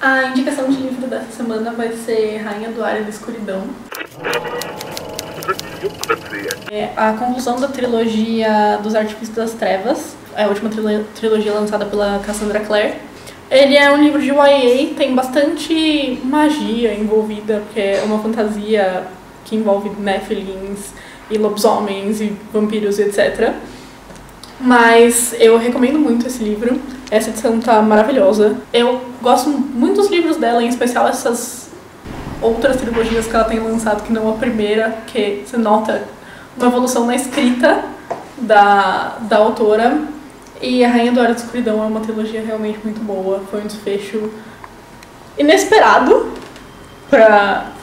A indicação de livro dessa semana vai ser Rainha do Ar e da Escuridão. É a conclusão da trilogia dos Artifícios das Trevas, a última trilogia lançada pela Cassandra Clare. Ele é um livro de YA, tem bastante magia envolvida, porque é uma fantasia que envolve Nephilims e lobisomens e vampiros e etc. Mas eu recomendo muito esse livro. Essa edição tá maravilhosa. Eu gosto muito dos livros dela, em especial essas outras trilogias que ela tem lançado, que não a primeira, que você nota uma evolução na escrita da autora. E A Rainha do Ar e da Escuridão é uma trilogia realmente muito boa. Foi um desfecho inesperado para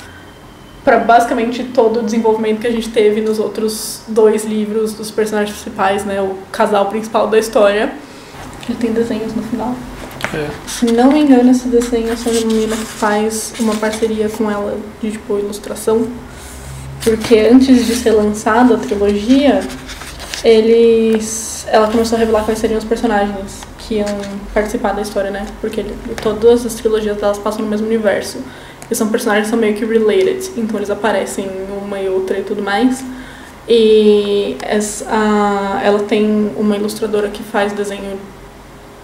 basicamente todo o desenvolvimento que a gente teve nos outros dois livros dos personagens principais, né? O casal principal da história. Ele tem desenhos no final. Se não me engano, esse desenho é sobre uma menina que faz uma parceria com ela de tipo ilustração. Porque antes de ser lançada a trilogia, ela começou a revelar quais seriam os personagens que iam participar da história, né? Porque todas as trilogias delas passam no mesmo universo. E são personagens que são meio que related, então eles aparecem em uma e outra e tudo mais. E ela tem uma ilustradora que faz desenho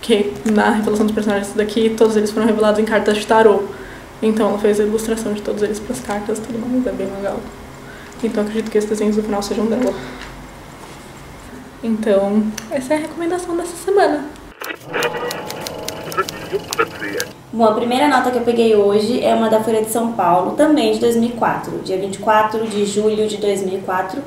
que na revelação dos personagens daqui, todos eles foram revelados em cartas de tarô. Então ela fez a ilustração de todos eles para as cartas e tudo mais, é bem legal. Então acredito que esses desenhos no final sejam dela. Então, essa é a recomendação dessa semana. Bom, a primeira nota que eu peguei hoje é uma da Folha de São Paulo, também de 2004, dia 24 de julho de 2004,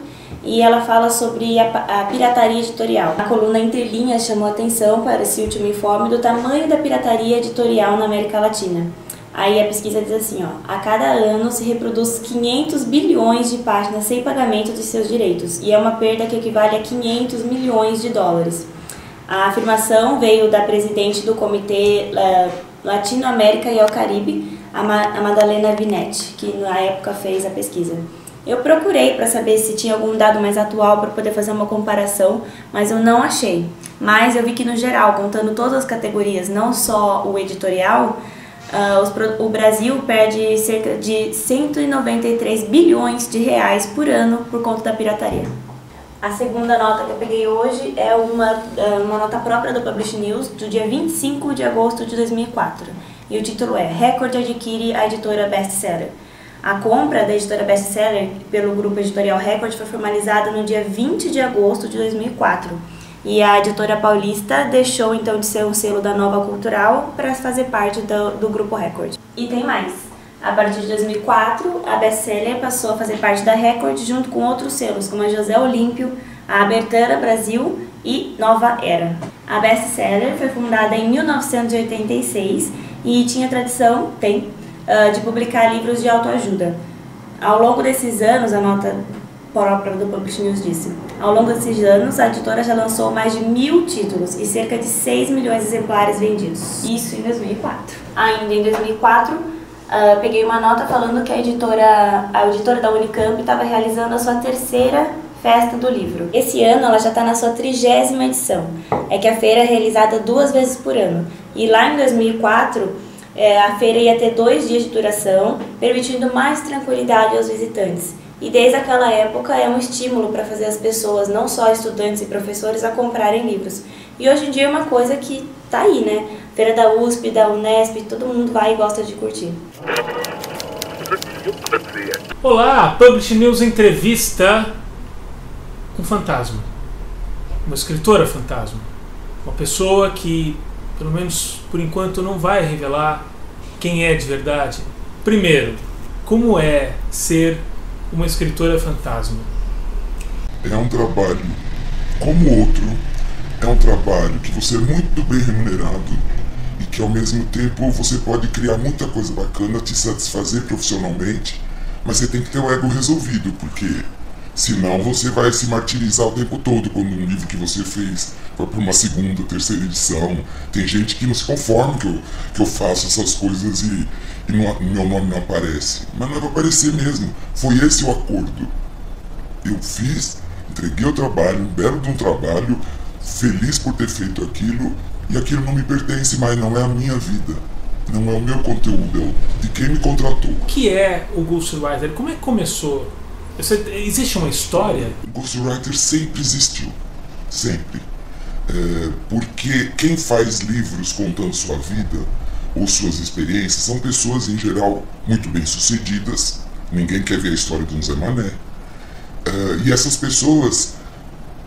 e ela fala sobre a pirataria editorial. A coluna Entre Linhas chamou atenção para esse último informe do tamanho da pirataria editorial na América Latina. Aí a pesquisa diz assim, ó, a cada ano se reproduz 500 bilhões de páginas sem pagamento de seus direitos, e é uma perda que equivale a 500 milhões de dólares. A afirmação veio da presidente do Comitê Latino-América e ao Caribe, a Madalena Vinetti, que na época fez a pesquisa. Eu procurei para saber se tinha algum dado mais atual para poder fazer uma comparação, mas eu não achei. Mas eu vi que no geral, contando todas as categorias, não só o editorial, o Brasil perde cerca de 193 bilhões de reais por ano por conta da pirataria. A segunda nota que eu peguei hoje é uma nota própria do Publish News, do dia 25 de agosto de 2004. E o título é Record adquire a editora Bestseller. A compra da editora Bestseller pelo grupo editorial Record foi formalizada no dia 20 de agosto de 2004. E a editora paulista deixou então de ser um selo da Nova Cultural para fazer parte do grupo Record. E tem mais. A partir de 2004, a Bestseller passou a fazer parte da Record junto com outros selos, como a José Olímpio, a Abertura Brasil e Nova Era. A Bestseller foi fundada em 1986 e tinha tradição, de publicar livros de autoajuda. Ao longo desses anos, a nota própria do Publish News disse, ao longo desses anos, a editora já lançou mais de 1000 títulos e cerca de 6 milhões de exemplares vendidos. Isso em 2004. Ainda em 2004, peguei uma nota falando que a editora da Unicamp estava realizando a sua terceira festa do livro. Esse ano ela já está na sua 30ª edição. É que a feira é realizada 2 vezes por ano. E lá em 2004, a feira ia ter 2 dias de duração, permitindo mais tranquilidade aos visitantes. E desde aquela época é um estímulo para fazer as pessoas, não só estudantes e professores, a comprarem livros. E hoje em dia é uma coisa que tá aí, né? Feira da USP, da Unesp, todo mundo vai e gosta de curtir. Olá, Publish News entrevista um fantasma. Uma escritora fantasma. Uma pessoa que, pelo menos por enquanto, não vai revelar quem é de verdade. Primeiro, como é ser uma escritora fantasma? É um trabalho como outro, é um trabalho que você é muito bem remunerado e que ao mesmo tempo você pode criar muita coisa bacana, te satisfazer profissionalmente, mas você tem que ter o ego resolvido, porque senão você vai se martirizar o tempo todo quando um livro que você fez vai para uma segunda, terceira edição. Tem gente que não se conforma que eu faço essas coisas e meu nome não aparece. Mas não é para aparecer mesmo. Foi esse o acordo. Eu fiz, entreguei o trabalho, um belo de um trabalho, feliz por ter feito aquilo, e aquilo não me pertence mais, não é a minha vida. Não é o meu conteúdo, é o de quem me contratou. O que é o ghostwriter? Como é que começou? Existe uma história? O ghostwriter sempre existiu. Sempre. Porque quem faz livros contando sua vida ou suas experiências são pessoas, em geral, muito bem-sucedidas. Ninguém quer ver a história de um Zé Mané. E essas pessoas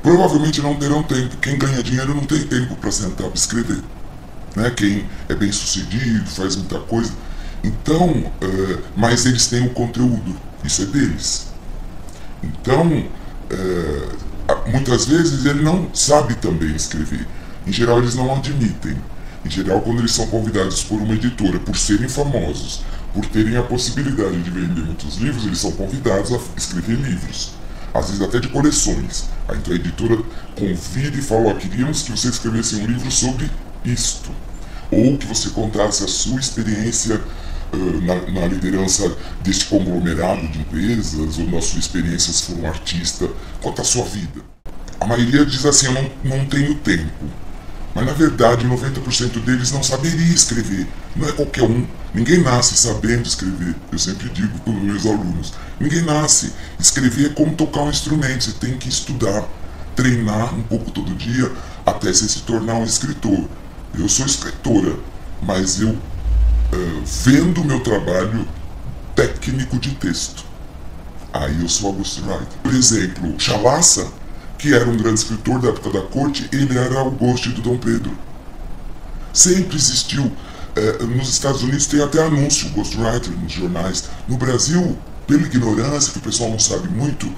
provavelmente não terão tempo. Quem ganha dinheiro não tem tempo para sentar para escrever. Né? Quem é bem-sucedido, faz muita coisa. Então, mas eles têm o conteúdo. Isso é deles. Então, muitas vezes ele não sabe também escrever. Em geral, eles não admitem. Em geral, quando eles são convidados por uma editora, por serem famosos, por terem a possibilidade de vender muitos livros, eles são convidados a escrever livros. Às vezes até de coleções. Então a editora convida e fala: queríamos que você escrevesse um livro sobre isto. Ou que você contasse a sua experiência na liderança deste conglomerado de empresas, ou na sua experiência se for um artista. Conta a sua vida. A maioria diz assim: eu não tenho tempo. Mas na verdade 90% deles não saberia escrever. Não é qualquer um. Ninguém nasce sabendo escrever. Eu sempre digo para os meus alunos: ninguém nasce. Escrever é como tocar um instrumento. Você tem que estudar, treinar um pouco todo dia até você se tornar um escritor. Eu sou escritora, mas eu vendo o meu trabalho técnico de texto. Aí eu sou a ghostwriter. Por exemplo, Chalaça, que era um grande escritor da época da corte, ele era o ghost do Dom Pedro. Sempre existiu. Nos Estados Unidos tem até anúncio ghostwriter nos jornais. No Brasil, pela ignorância, que o pessoal não sabe muito,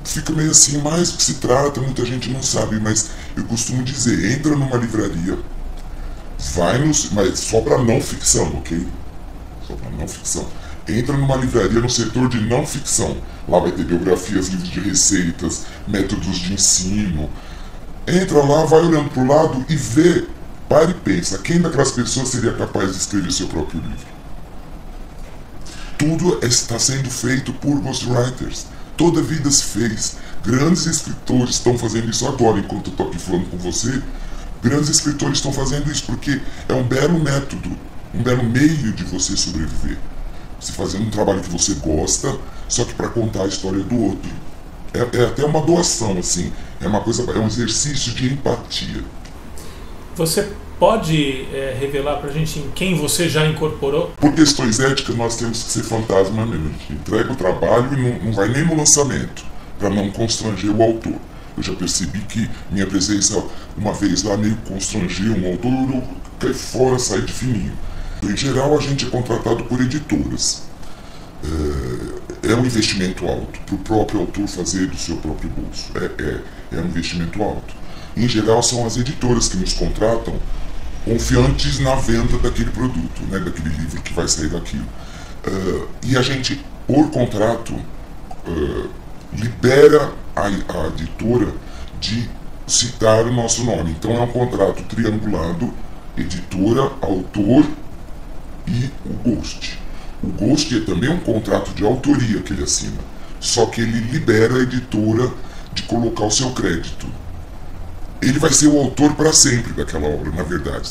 fica meio assim, mais do que se trata, muita gente não sabe, mas eu costumo dizer: entra numa livraria, mas só para não ficção, ok? Só para não ficção. Entra numa livraria no setor de não ficção. Lá vai ter biografias, livros de receitas, métodos de ensino. Entra lá, vai olhando para o lado e vê, para e pensa, quem daquelas pessoas seria capaz de escrever seu próprio livro? Tudo está sendo feito por ghostwriters. Toda a vida se fez. Grandes escritores estão fazendo isso agora, enquanto eu estou aqui falando com você. Grandes escritores estão fazendo isso porque é um belo método, um belo meio de você sobreviver. Você fazendo um trabalho que você gosta, só que para contar a história do outro. É até uma doação, assim. É um exercício de empatia. Você pode revelar pra gente em quem você já incorporou? Por questões éticas, nós temos que ser fantasma mesmo. A gente entrega o trabalho e não vai nem no lançamento, para não constranger o autor. Eu já percebi que minha presença uma vez lá meio constrangeu um autor, eu caí fora, saí de fininho. Em geral, a gente é contratado por editoras. É um investimento alto, para o próprio autor fazer do seu próprio bolso. É um investimento alto. Em geral, são as editoras que nos contratam, confiantes na venda daquele produto, né, daquele livro que vai sair daquilo. E a gente, por contrato, libera a editora de citar o nosso nome. Então é um contrato triangulado: editora, autor e o ghost. O ghost é também um contrato de autoria que ele assina, só que ele libera a editora de colocar o seu crédito. Ele vai ser o autor para sempre daquela obra, na verdade.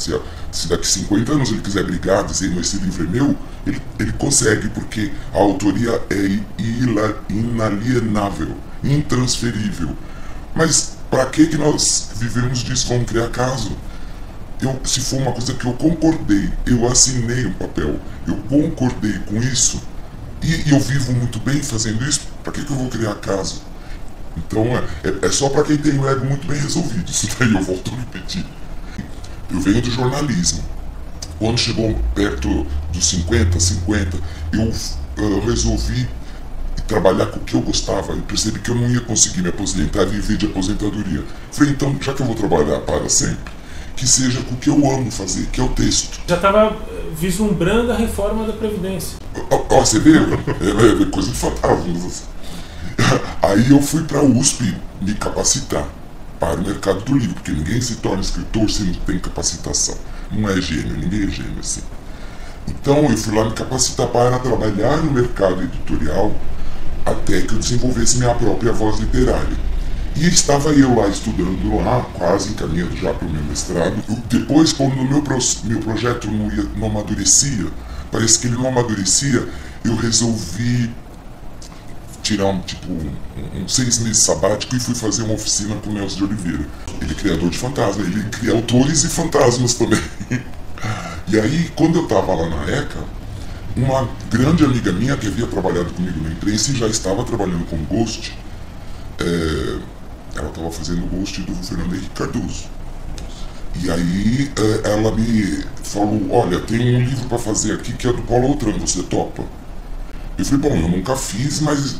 Se daqui 50 anos ele quiser brigar, dizer: esse livro é meu, ele consegue, porque a autoria é inalienável, intransferível. Mas para que nós vivemos disso? Vamos criar caso? Se for uma coisa que eu concordei, eu assinei um papel, eu concordei com isso, e eu vivo muito bem fazendo isso, para que eu vou criar caso? Então é só para quem tem o ego muito bem resolvido. Isso daí eu volto a repetir. Eu venho do jornalismo. Quando chegou perto dos 50, eu resolvi trabalhar com o que eu gostava. Eu percebi que eu não ia conseguir me aposentar e viver de aposentadoria. Falei: então, já que eu vou trabalhar para sempre, que seja com o que eu amo fazer, que é o texto. Já estava vislumbrando a reforma da Previdência. Você vê? É coisa de fantasmas, assim. Aí eu fui para a USP me capacitar para o mercado do livro, porque ninguém se torna escritor se não tem capacitação. Não é gênio, ninguém é gênio assim. Então eu fui lá me capacitar para trabalhar no mercado editorial até que eu desenvolvesse minha própria voz literária. E estava eu lá estudando lá, quase encaminhando já para o meu mestrado. Depois, quando o meu projeto não amadurecia, parece que ele não amadurecia, eu resolvi tirar uns 6 meses sabático e fui fazer uma oficina com o Nelson de Oliveira. Ele é criador de fantasmas, ele cria autores e fantasmas também. E aí, quando eu estava lá na ECA, uma grande amiga minha que havia trabalhado comigo na imprensa e já estava trabalhando com Ghost, ela estava fazendo o Ghost do Fernando Henrique Cardoso. E aí ela me falou, olha, tem um livro para fazer aqui que é do Paulo Outram, você topa? Eu falei, bom, eu nunca fiz, mas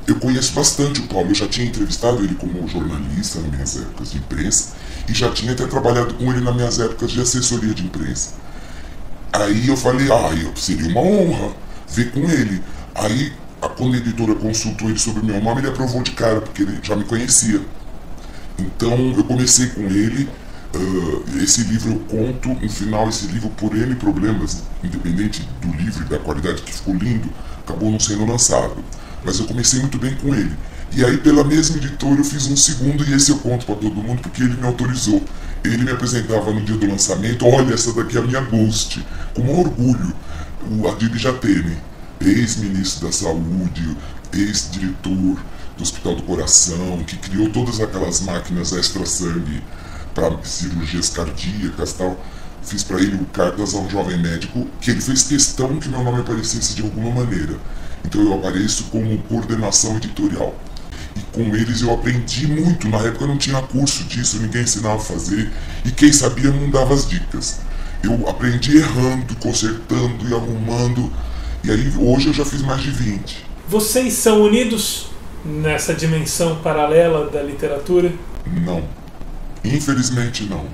eu conheço bastante o Paulo, eu já tinha entrevistado ele como jornalista nas minhas épocas de imprensa e já tinha até trabalhado com ele nas minhas épocas de assessoria de imprensa. Aí eu falei, seria uma honra ver com ele. Aí, quando a editora consultou ele sobre o meu nome, ele aprovou de cara, porque ele já me conhecia. Então eu comecei com ele, esse livro eu conto, no final esse livro por N problemas, independente do livro e da qualidade que ficou lindo, acabou não sendo lançado. Mas eu comecei muito bem com ele. E aí pela mesma editora eu fiz um segundo e esse eu conto para todo mundo porque ele me autorizou. Ele me apresentava no dia do lançamento, olha, essa daqui é a minha Ghost, com um orgulho, o Adib Jatene, ex-ministro da Saúde, ex-diretor do Hospital do Coração, que criou todas aquelas máquinas extra-sangue para cirurgias cardíacas e tal. Fiz para ele cartas a um jovem médico, que ele fez questão que meu nome aparecesse de alguma maneira. Então eu apareço como coordenação editorial. E com eles eu aprendi muito. Na época eu não tinha curso disso, ninguém ensinava a fazer. E quem sabia não dava as dicas. Eu aprendi errando, consertando e arrumando. E aí hoje eu já fiz mais de 20. Vocês são unidos nessa dimensão paralela da literatura? Não. Infelizmente não.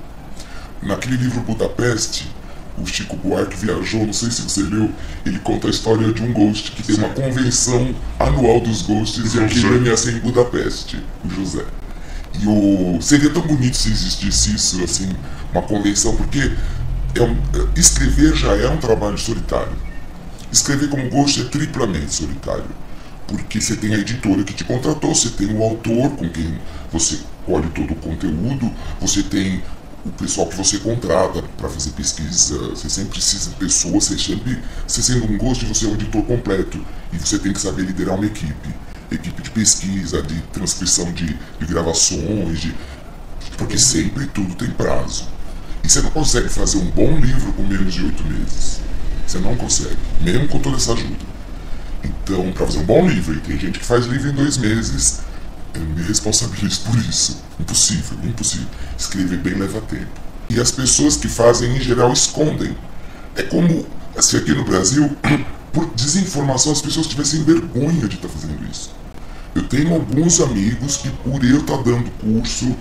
Naquele livro Budapeste, o Chico Buarque viajou, não sei se você leu, ele conta a história de um ghost que tem uma convenção anual dos ghosts e aquele ia ser em Budapeste, o José. E seria tão bonito se existisse isso, assim, uma convenção, porque escrever já é um trabalho solitário. Escrever como ghost é triplamente solitário, porque você tem a editora que te contratou, você tem o autor com quem você colhe todo o conteúdo, você tem o pessoal que você contrata para fazer pesquisa, você sempre precisa de pessoas, você sendo um ghost, você é um editor completo e você tem que saber liderar uma equipe de pesquisa, de transcrição de gravações, porque sempre tudo tem prazo. E você não consegue fazer um bom livro com menos de 8 meses. Você não consegue, mesmo com toda essa ajuda. Então, para fazer um bom livro, e tem gente que faz livro em 2 meses, eu me responsabilizo por isso. Impossível, impossível. Escrever bem leva tempo. E as pessoas que fazem, em geral, escondem. É como se aqui no Brasil, por desinformação, as pessoas tivessem vergonha de estar fazendo isso. Eu tenho alguns amigos que, por eu estar dando curso,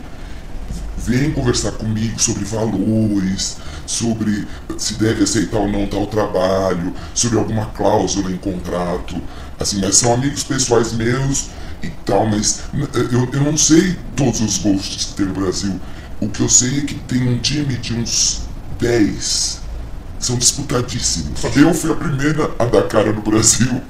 vêm conversar comigo sobre valores, sobre se deve aceitar ou não tal trabalho, sobre alguma cláusula em contrato, assim, mas são amigos pessoais meus e tal, mas eu não sei todos os ghosts que tem no Brasil. O que eu sei é que tem um time de uns 10, são disputadíssimos. Eu fui a primeira a dar cara no Brasil,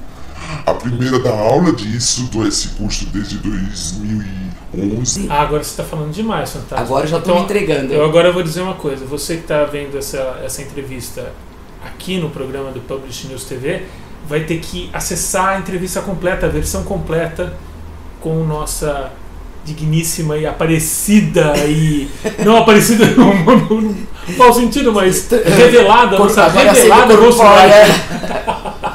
a primeira da aula disso, dou esse curso desde 2011. Agora você está falando demais, Fantasma. Agora eu já estou me entregando. Agora eu vou dizer uma coisa, você que está vendo essa entrevista aqui no programa do Publish News TV, vai ter que acessar a entrevista completa, a versão completa, com nossa digníssima e aparecida e... não aparecida no mau sentido, mas revelada, nossa revelada Ghostwriter.